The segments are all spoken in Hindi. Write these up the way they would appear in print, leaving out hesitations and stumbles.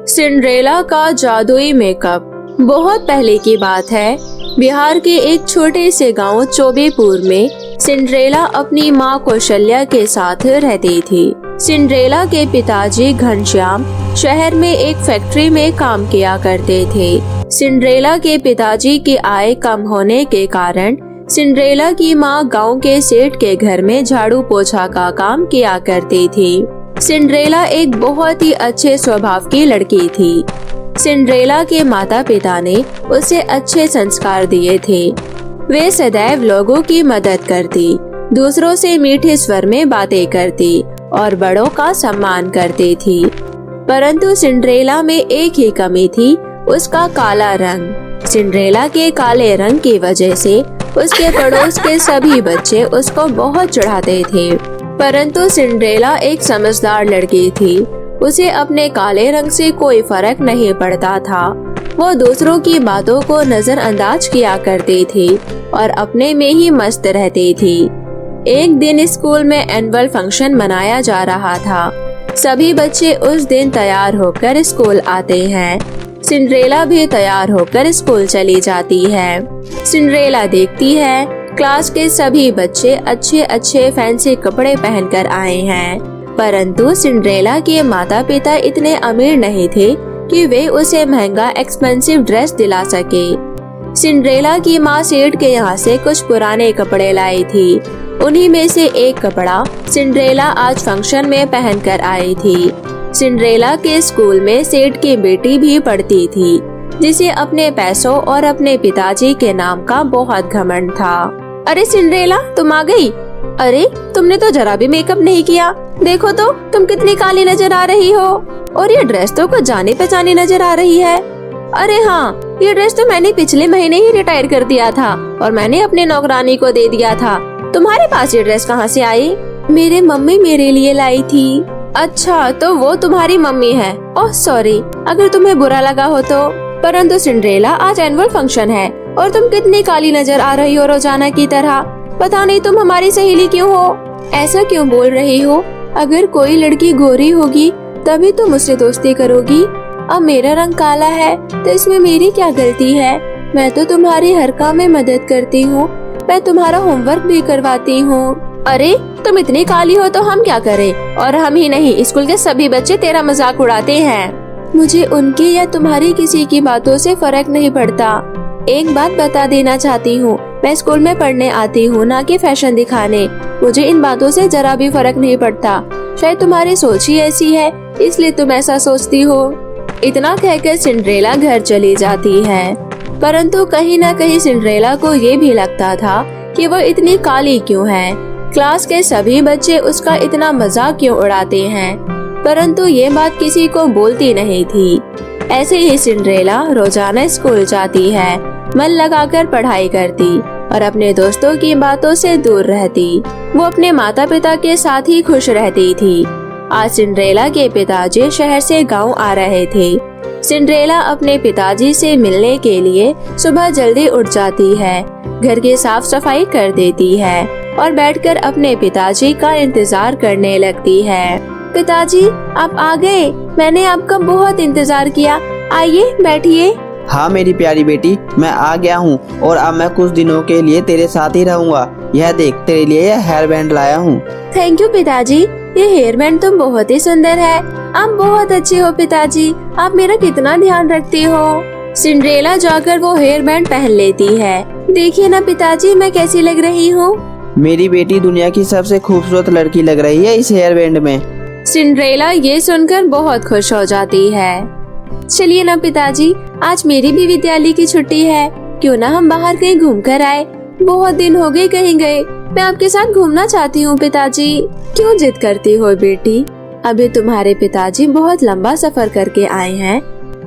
सिंड्रेला का जादुई मेकअप। बहुत पहले की बात है। बिहार के एक छोटे से गांव चौबेपुर में सिंड्रेला अपनी मां कौशल्या के साथ रहती थी। सिंड्रेला के पिताजी घनश्याम शहर में एक फैक्ट्री में काम किया करते थे। सिंड्रेला के पिताजी की आय कम होने के कारण सिंड्रेला की मां गांव के सेठ के घर में झाड़ू पोछा का काम किया करती थी। सिंड्रेला एक बहुत ही अच्छे स्वभाव की लड़की थी। सिंड्रेला के माता पिता ने उसे अच्छे संस्कार दिए थे। वे सदैव लोगों की मदद करती, दूसरों से मीठे स्वर में बातें करती और बड़ों का सम्मान करती थी। परंतु सिंड्रेला में एक ही कमी थी, उसका काला रंग। सिंड्रेला के काले रंग की वजह से उसके पड़ोस के सभी बच्चे उसको बहुत चिढ़ाते थे। परंतु सिंड्रेला एक समझदार लड़की थी। उसे अपने काले रंग से कोई फर्क नहीं पड़ता था। वो दूसरों की बातों को नजरअंदाज किया करती थी और अपने में ही मस्त रहती थी। एक दिन स्कूल में एनुअल फंक्शन मनाया जा रहा था। सभी बच्चे उस दिन तैयार होकर स्कूल आते हैं। सिंड्रेला भी तैयार होकर स्कूल चली जाती है। सिंड्रेला देखती है क्लास के सभी बच्चे अच्छे अच्छे फैंसी कपड़े पहनकर आए हैं, परंतु सिंड्रेला के माता पिता इतने अमीर नहीं थे कि वे उसे महंगा एक्सपेंसिव ड्रेस दिला सके। सिंड्रेला की माँ सेठ के यहाँ से कुछ पुराने कपड़े लाई थी। उन्हीं में से एक कपड़ा सिंड्रेला आज फंक्शन में पहनकर आई थी। सिंड्रेला के स्कूल में सेठ की बेटी भी पढ़ती थी, जिसे अपने पैसों और अपने पिताजी के नाम का बहुत घमंड था। अरे सिंड्रेला, तुम आ गई। अरे तुमने तो जरा भी मेकअप नहीं किया। देखो तो तुम कितनी काली नजर आ रही हो, और ये ड्रेस तो कुछ जाने पहचाने नजर आ रही है। अरे हाँ, ये ड्रेस तो मैंने पिछले महीने ही रिटायर कर दिया था और मैंने अपने नौकरानी को दे दिया था। तुम्हारे पास ये ड्रेस कहाँ से आई? मेरे मम्मी मेरे लिए लाई थी। अच्छा, तो वो तुम्हारी मम्मी है। ओह सॉरी अगर तुम्हें बुरा लगा हो तो। परंतु सिंड्रेला, आज एनुअल फंक्शन है और तुम कितनी काली नजर आ रही हो रोजाना की तरह। पता नहीं तुम हमारी सहेली क्यों हो? ऐसा क्यों बोल रही हो? अगर कोई लड़की गोरी होगी तभी तुम मुझसे दोस्ती करोगी। अब मेरा रंग काला है तो इसमें मेरी क्या गलती है? मैं तो तुम्हारी हर काम में मदद करती हूँ। मैं तुम्हारा होमवर्क भी करवाती हूँ। अरे तुम इतनी काली हो तो हम क्या करें? और हम ही नहीं, स्कूल के सभी बच्चे तेरा मजाक उड़ाते हैं। मुझे उनकी या तुम्हारी किसी की बातों से फर्क नहीं पड़ता। एक बात बता देना चाहती हूँ, मैं स्कूल में पढ़ने आती हूँ, ना कि फैशन दिखाने। मुझे इन बातों से जरा भी फर्क नहीं पड़ता। शायद तुम्हारी सोच ही ऐसी है, इसलिए तुम ऐसा सोचती हो। इतना कहकर सिंड्रेला घर चली जाती है। परंतु कहीं न कहीं सिंड्रेला को ये भी लगता था कि वो इतनी काली क्यों है। क्लास के सभी बच्चे उसका इतना मजाक क्यों उड़ाते हैं, परंतु ये बात किसी को बोलती नहीं थी। ऐसे ही सिंड्रेला रोजाना स्कूल जाती है, मन लगाकर पढ़ाई करती और अपने दोस्तों की बातों से दूर रहती। वो अपने माता पिता के साथ ही खुश रहती थी। आज सिंड्रेला के पिताजी शहर से गांव आ रहे थे। सिंड्रेला अपने पिताजी से मिलने के लिए सुबह जल्दी उठ जाती है, घर की साफ सफाई कर देती है और बैठकर अपने पिताजी का इंतजार करने लगती है। पिताजी, आप आ गए। मैंने आपका बहुत इंतजार किया। आइए बैठिए। हाँ मेरी प्यारी बेटी, मैं आ गया हूँ और अब मैं कुछ दिनों के लिए तेरे साथ ही रहूँगा। यह देख, तेरे लिए यह हेयर बैंड लाया हूँ। थैंक यू पिताजी, ये हेयर बैंड तो बहुत ही सुंदर है। आप बहुत अच्छे हो पिताजी, आप मेरा कितना ध्यान रखती हो। सिंड्रेला जाकर वो हेयर बैंड पहन लेती है। देखिए ना पिताजी, मैं कैसी लग रही हूँ? मेरी बेटी दुनिया की सबसे खूबसूरत लड़की लग रही है इस हेयर बैंड में। सिंड्रेला ये सुनकर बहुत खुश हो जाती है। चलिए ना पिताजी, आज मेरी भी विद्यालय की छुट्टी है, क्यों ना हम बाहर कहीं घूम कर आए। बहुत दिन हो गए कहीं गए। मैं आपके साथ घूमना चाहती हूँ पिताजी। क्यों जिद करती हो बेटी? अभी तुम्हारे पिताजी बहुत लंबा सफर करके आए हैं,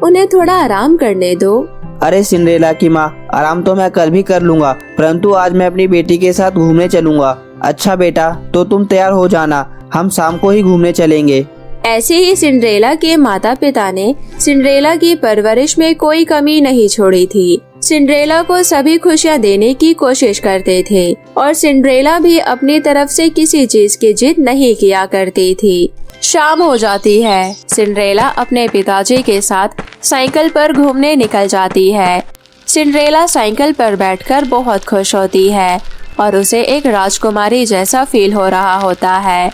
उन्हें थोड़ा आराम करने दो। अरे सिंड्रेला की माँ, आराम तो मैं कल भी कर लूँगा, परंतु आज मैं अपनी बेटी के साथ घूमने चलूँगा। अच्छा बेटा, तो तुम तैयार हो जाना, हम शाम को ही घूमने चलेंगे। ऐसे ही सिंड्रेला के माता पिता ने सिंड्रेला की परवरिश में कोई कमी नहीं छोड़ी थी। सिंड्रेला को सभी खुशियां देने की कोशिश करते थे और सिंड्रेला भी अपनी तरफ से किसी चीज की जिद नहीं किया करती थी। शाम हो जाती है। सिंड्रेला अपने पिताजी के साथ साइकिल पर घूमने निकल जाती है। सिंड्रेला साइकिल पर बैठकर बहुत खुश होती है और उसे एक राजकुमारी जैसा फील हो रहा होता है।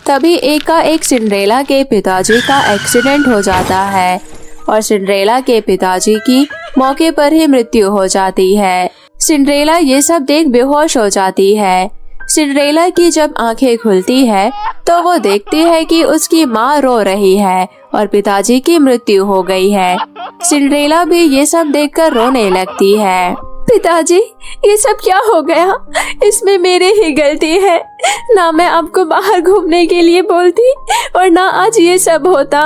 तभी एकाएक सिंड्रेला के पिताजी का एक्सीडेंट हो जाता है और सिंड्रेला के पिताजी की मौके पर ही मृत्यु हो जाती है। सिंड्रेला ये सब देख बेहोश हो जाती है। सिंड्रेला की जब आंखें खुलती है तो वो देखती है कि उसकी माँ रो रही है और पिताजी की मृत्यु हो गई है। सिंड्रेला भी ये सब देखकर रोने लगती है। पिताजी, ये सब क्या हो गया? इसमें मेरी ही गलती है। ना मैं आपको बाहर घूमने के लिए बोलती और ना आज ये सब होता।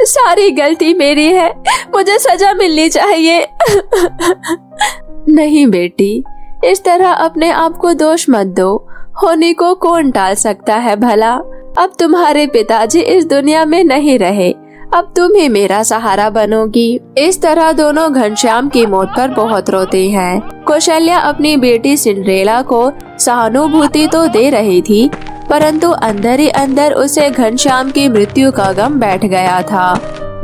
सारी गलती मेरी है, मुझे सजा मिलनी चाहिए। नहीं बेटी, इस तरह अपने आप को दोष मत दो। होने को कौन टाल सकता है भला। अब तुम्हारे पिताजी इस दुनिया में नहीं रहे, अब तुम ही मेरा सहारा बनोगी। इस तरह दोनों घनश्याम की मौत पर बहुत रोते हैं। कौशल्या अपनी बेटी सिंड्रेला को सहानुभूति तो दे रही थी, परंतु अंदर ही अंदर उसे घनश्याम की मृत्यु का गम बैठ गया था।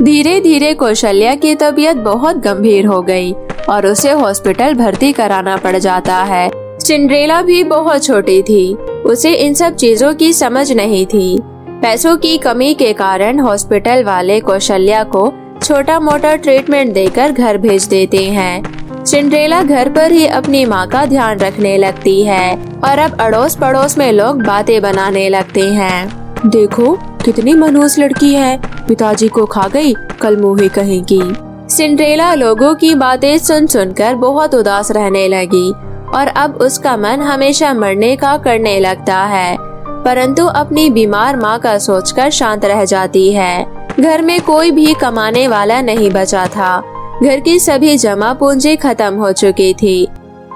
धीरे धीरे कौशल्या की तबीयत बहुत गंभीर हो गई और उसे हॉस्पिटल भर्ती कराना पड़ जाता है। सिंड्रेला भी बहुत छोटी थी, उसे इन सब चीजों की समझ नहीं थी। पैसों की कमी के कारण हॉस्पिटल वाले कौशल्या को छोटा मोटा ट्रीटमेंट देकर घर भेज देते हैं। सिंड्रेला घर पर ही अपनी माँ का ध्यान रखने लगती है और अब अड़ोस पड़ोस में लोग बातें बनाने लगते हैं। देखो कितनी मनहूस लड़की है, पिताजी को खा गई, कल मुँही कहेगी। सिंड्रेला लोगों की बातें सुन सुनकर बहुत उदास रहने लगी और अब उसका मन हमेशा मरने का करने लगता है, परंतु अपनी बीमार माँ का सोचकर शांत रह जाती है। घर में कोई भी कमाने वाला नहीं बचा था, घर की सभी जमा पूंजी खत्म हो चुकी थी।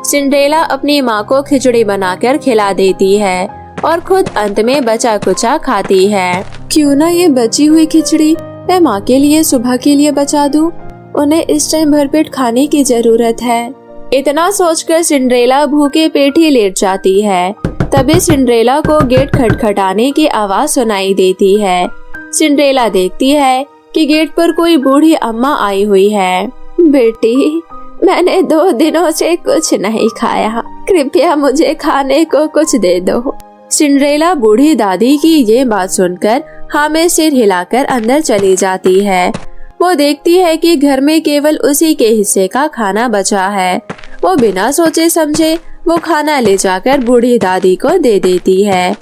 सिंड्रेला अपनी माँ को खिचड़ी बनाकर खिला देती है और खुद अंत में बचा कुचा खाती है। क्यों ना ये बची हुई खिचड़ी मैं माँ के लिए सुबह के लिए बचा दूं, उन्हें इस टाइम भरपेट खाने की जरूरत है। इतना सोचकर सिंड्रेला भूखे पेट ही लेट जाती है। तभी सिंड्रेला को गेट खटखटाने की आवाज सुनाई देती है। सिंड्रेला देखती है कि गेट पर कोई बूढ़ी अम्मा आई हुई है। बेटी, मैंने 2 दिनों से कुछ नहीं खाया, कृपया मुझे खाने को कुछ दे दो। सिंड्रेला बूढ़ी दादी की ये बात सुनकर हाँ में सिर हिलाकर अंदर चली जाती है। वो देखती है कि घर में केवल उसी के हिस्से का खाना बचा है। वो बिना सोचे समझे वो खाना ले जाकर बूढ़ी दादी को दे देती है।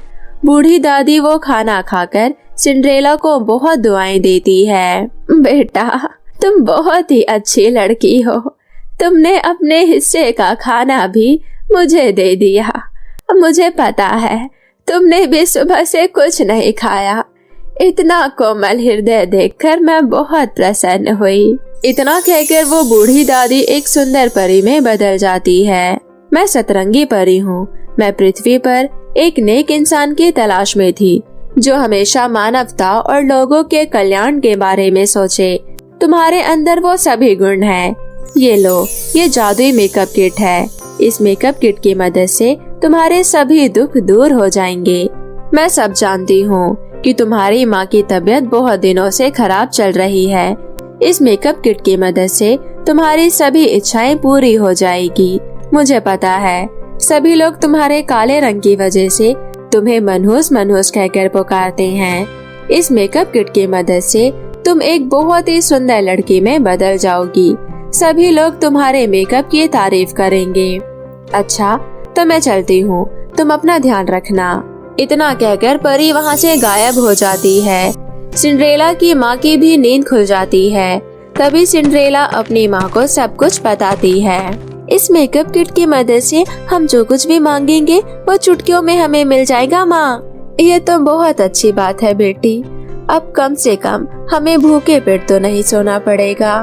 बूढ़ी दादी वो खाना खाकर सिंड्रेला को बहुत दुआएं देती है। बेटा, तुम बहुत ही अच्छी लड़की हो, तुमने अपने हिस्से का खाना भी मुझे दे दिया। मुझे पता है तुमने भी सुबह से कुछ नहीं खाया। इतना कोमल हृदय देखकर मैं बहुत प्रसन्न हुई। इतना कहकर वो बूढ़ी दादी एक सुंदर परी में बदल जाती है। मैं सतरंगी परी हूँ। मैं पृथ्वी पर एक नेक इंसान की तलाश में थी जो हमेशा मानवता और लोगों के कल्याण के बारे में सोचे। तुम्हारे अंदर वो सभी गुण हैं। ये लो, ये जादुई मेकअप किट है। इस मेकअप किट की मदद से तुम्हारे सभी दुख दूर हो जाएंगे। मैं सब जानती हूँ कि तुम्हारी माँ की तबीयत बहुत दिनों से खराब चल रही है। इस मेकअप किट की मदद से तुम्हारी सभी इच्छाएं पूरी हो जाएगी। मुझे पता है सभी लोग तुम्हारे काले रंग की वजह से तुम्हें मनहूस मनहूस कहकर पुकारते हैं। इस मेकअप किट की मदद से तुम एक बहुत ही सुंदर लड़की में बदल जाओगी। सभी लोग तुम्हारे मेकअप की तारीफ करेंगे। अच्छा, तो मैं चलती हूँ, तुम अपना ध्यान रखना। इतना कहकर परी वहाँ से गायब हो जाती है। सिंड्रेला की माँ की भी नींद खुल जाती है। तभी सिंड्रेला अपनी माँ को सब कुछ बताती है। इस मेकअप किट की मदद से हम जो कुछ भी मांगेंगे वो चुटकियों में हमें मिल जाएगा माँ। ये तो बहुत अच्छी बात है बेटी। अब कम से कम हमें भूखे पेट तो नहीं सोना पड़ेगा।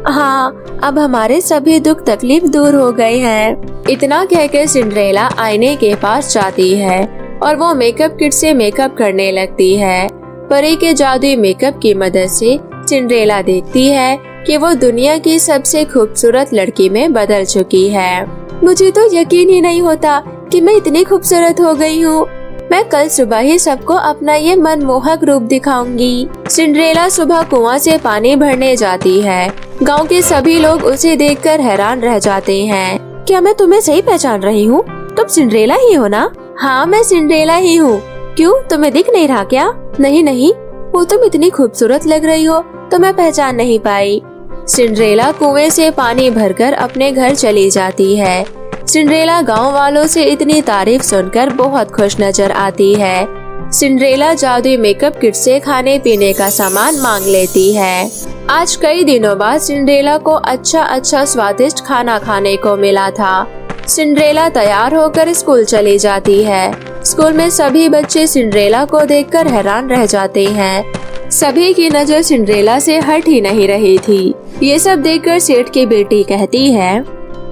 हाँ, अब हमारे सभी दुख तकलीफ दूर हो गए हैं। इतना कहकर सिंड्रेला आईने के पास जाती है और वो मेकअप किट से मेकअप करने लगती है। परी के जादुई मेकअप की मदद से सिंड्रेला देखती है कि वो दुनिया की सबसे खूबसूरत लड़की में बदल चुकी है। मुझे तो यकीन ही नहीं होता कि मैं इतनी खूबसूरत हो गई हूँ। मैं कल सुबह ही सबको अपना ये मनमोहक रूप दिखाऊंगी। सिंड्रेला सुबह कुआं से पानी भरने जाती है। गांव के सभी लोग उसे देखकर हैरान रह जाते हैं। क्या मैं तुम्हें सही पहचान रही हूँ? तुम सिंड्रेला ही हो ना? हाँ, मैं सिंड्रेला ही हूँ। क्यों, तुम्हें दिख नहीं रहा क्या? नहीं नहीं, वो तुम इतनी खूबसूरत लग रही हो तो मैं पहचान नहीं पाई। सिंड्रेला कुएं से पानी भरकर अपने घर चली जाती है। सिंड्रेला गांव वालों से इतनी तारीफ सुनकर बहुत खुश नजर आती है। सिंड्रेला जादुई मेकअप किट से खाने पीने का सामान मांग लेती है। आज कई दिनों बाद सिंड्रेला को अच्छा स्वादिष्ट खाना खाने को मिला था। सिंड्रेला तैयार होकर स्कूल चली जाती है। स्कूल में सभी बच्चे सिंड्रेला को देखकर हैरान रह जाते हैं। सभी की नजर सिंड्रेला से हट ही नहीं रही थी। ये सब देखकर सेठ की बेटी कहती है,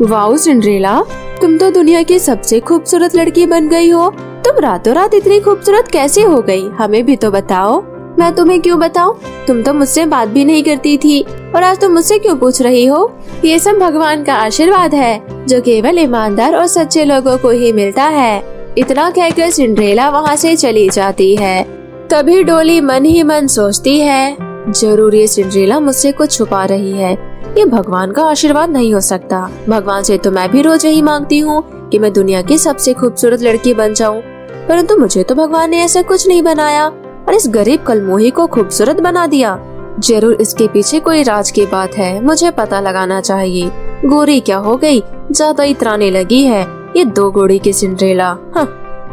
वाओ सिंड्रेला, तुम तो दुनिया की सबसे खूबसूरत लड़की बन गई हो। तुम रातों रात इतनी खूबसूरत कैसे हो गई? हमें भी तो बताओ। मैं तुम्हें क्यों बताऊं? तुम तो मुझसे बात भी नहीं करती थी और आज तुम मुझसे क्यों पूछ रही हो? ये सब भगवान का आशीर्वाद है जो केवल ईमानदार और सच्चे लोगों को ही मिलता है। इतना कहकर सिंड्रेला वहाँ से चली जाती है। तभी डोली मन ही मन सोचती है, जरूर ये सिंड्रेला मुझसे कुछ छुपा रही है। ये भगवान का आशीर्वाद नहीं हो सकता। भगवान से तो मैं भी रोज यही मांगती हूँ कि मैं दुनिया की सबसे खूबसूरत लड़की बन जाऊँ, परंतु मुझे तो भगवान ने ऐसा कुछ नहीं बनाया और इस गरीब कलमोही को खूबसूरत बना दिया। जरूर इसके पीछे कोई राज की बात है, मुझे पता लगाना चाहिए। गोरी क्या हो गई, ज्यादा इतराने लगी है ये दो गोड़ी की सिंड्रेला।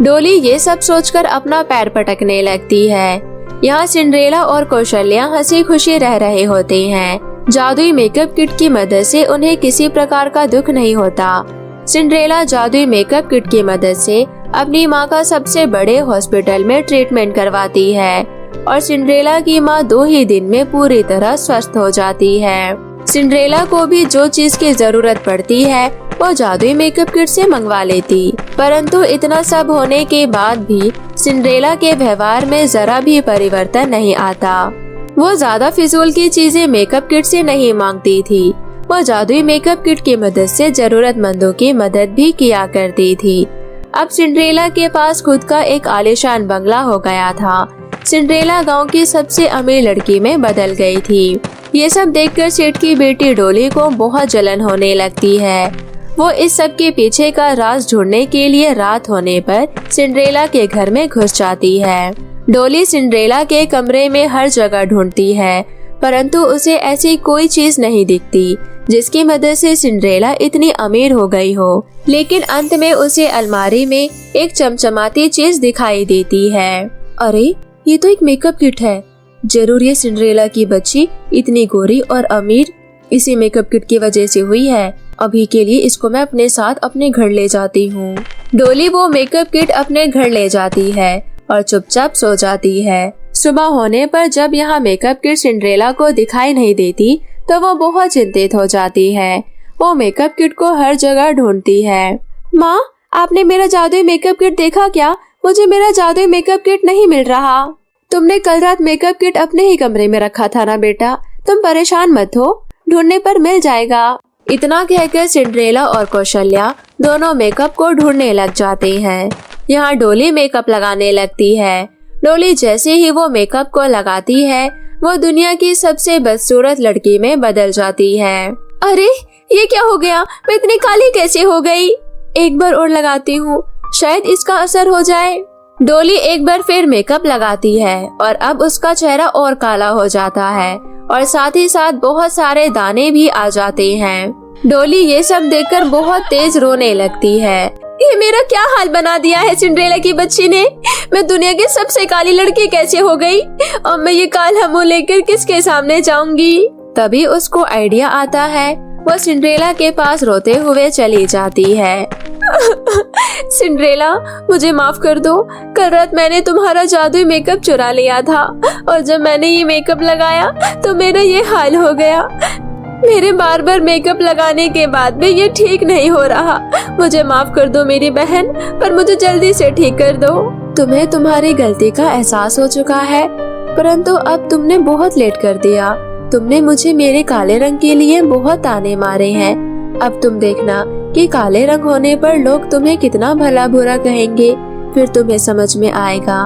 डोली ये सब सोचकर अपना पैर पटकने लगती है। यहाँ सिंड्रेला और कौशल्या हंसी खुशी रह रहे होते हैं। जादुई मेकअप किट की मदद से उन्हें किसी प्रकार का दुख नहीं होता। सिंड्रेला जादुई मेकअप किट की मदद से अपनी माँ का सबसे बड़े हॉस्पिटल में ट्रीटमेंट करवाती है और सिंड्रेला की माँ 2 ही दिन में पूरी तरह स्वस्थ हो जाती है। सिंड्रेला को भी जो चीज की जरूरत पड़ती है वो जादुई मेकअप किट से मंगवा लेती, परंतु इतना सब होने के बाद भी सिंड्रेला के व्यवहार में जरा भी परिवर्तन नहीं आता। वो ज्यादा फिजूल की चीजें मेकअप किट से नहीं मांगती थी। वो जादुई मेकअप किट की मदद से जरूरतमंदों की मदद भी किया करती थी। अब सिंड्रेला के पास खुद का एक आलीशान बंगला हो गया था। सिंड्रेला गांव की सबसे अमीर लड़की में बदल गई थी। ये सब देखकर सेठ की बेटी डोली को बहुत जलन होने लगती है। वो इस सब के पीछे का राज ढूंढने के लिए रात होने पर सिंड्रेला के घर में घुस जाती है। डोली सिंड्रेला के कमरे में हर जगह ढूंढती है, परंतु उसे ऐसी कोई चीज नहीं दिखती जिसकी मदद से सिंड्रेला इतनी अमीर हो गई हो। लेकिन अंत में उसे अलमारी में एक चमचमाती चीज दिखाई देती है। अरे, ये तो एक मेकअप किट है। जरूर ये सिंड्रेला की बच्ची इतनी गोरी और अमीर इसी मेकअप किट की वजह से हुई है। अभी के लिए इसको मैं अपने साथ अपने घर ले जाती हूँ। डोली वो मेकअप किट अपने घर ले जाती है और चुपचाप सो जाती है। सुबह होने पर जब यहाँ मेकअप किट सिंड्रेला को दिखाई नहीं देती तो वो बहुत चिंतित हो जाती है। वो मेकअप किट को हर जगह ढूंढती है। माँ, आपने मेरा जादुई मेकअप किट देखा क्या? मुझे मेरा जादुई मेकअप किट नहीं मिल रहा। तुमने कल रात मेकअप किट अपने ही कमरे में रखा था ना बेटा, तुम परेशान मत हो, ढूंढने पर मिल जाएगा। इतना कहकर सिंड्रेला और कौशल्या दोनों मेकअप को ढूंढने लग जाते हैं। यहाँ डोली मेकअप लगाने लगती है। डोली जैसे ही वो मेकअप को लगाती है वो दुनिया की सबसे बदसूरत लड़की में बदल जाती है। अरे, ये क्या हो गया? मैं इतनी काली कैसे हो गई? एक बार और लगाती हूँ, शायद इसका असर हो जाए। डोली एक बार फिर मेकअप लगाती है और अब उसका चेहरा और काला हो जाता है और साथ ही साथ बहुत सारे दाने भी आ जाते हैं। डोली ये सब देखकर बहुत तेज रोने लगती है। ये मेरा क्या हाल बना दिया है सिंड्रेला की बच्ची ने। मैं दुनिया की सबसे काली लड़की कैसे हो गई? अब मैं ये काला मुंह लेकर किसके सामने जाऊंगी? तभी उसको आइडिया आता है। वो सिंड्रेला के पास रोते हुए चली जाती है। सिंड्रेला, मुझे माफ कर दो। कल रात मैंने तुम्हारा जादुई मेकअप चुरा लिया था और जब मैंने ये मेकअप लगाया तो मेरा ये हाल हो गया। मेरे बार बार मेकअप लगाने के बाद भी ये ठीक नहीं हो रहा। मुझे माफ कर दो मेरी बहन, पर मुझे जल्दी से ठीक कर दो। तुम्हें तुम्हारी गलती का एहसास हो चुका है, परंतु अब तुमने बहुत लेट कर दिया। तुमने मुझे मेरे काले रंग के लिए बहुत ताने मारे हैं। अब तुम देखना कि काले रंग होने पर लोग तुम्हें कितना भला बुरा कहेंगे। फिर तुम्हें समझ में आएगा।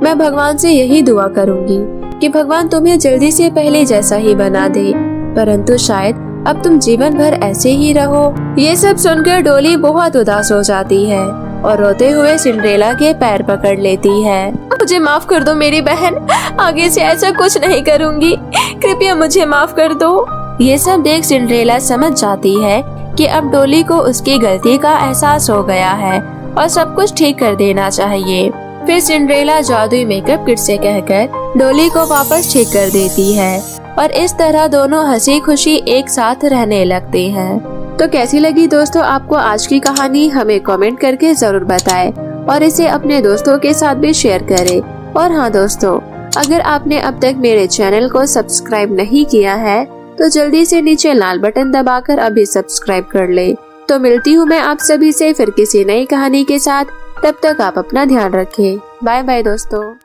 मैं भगवान से यही दुआ करूंगी कि भगवान तुम्हें जल्दी से पहले जैसा ही बना दे, परंतु शायद अब तुम जीवन भर ऐसे ही रहो। ये सब सुनकर डोली बहुत उदास हो जाती है और रोते हुए सिंड्रेला के पैर पकड़ लेती है। मुझे माफ कर दो मेरी बहन, आगे से ऐसा कुछ नहीं करूंगी, कृपया मुझे माफ कर दो। ये सब देख सिंड्रेला समझ जाती है कि अब डोली को उसकी गलती का एहसास हो गया है और सब कुछ ठीक कर देना चाहिए। फिर सिंड्रेला जादुई मेकअप किट से कहकर डोली को वापस ठीक कर देती है और इस तरह दोनों हंसी खुशी एक साथ रहने लगते हैं। तो कैसी लगी दोस्तों आपको आज की कहानी, हमें कमेंट करके जरूर बताएं और इसे अपने दोस्तों के साथ भी शेयर करें। और हाँ दोस्तों, अगर आपने अब तक मेरे चैनल को सब्सक्राइब नहीं किया है तो जल्दी से नीचे लाल बटन दबाकर अभी सब्सक्राइब कर ले। तो मिलती हूँ मैं आप सभी से फिर किसी नई कहानी के साथ, तब तक आप अपना ध्यान रखें। बाय बाय दोस्तों।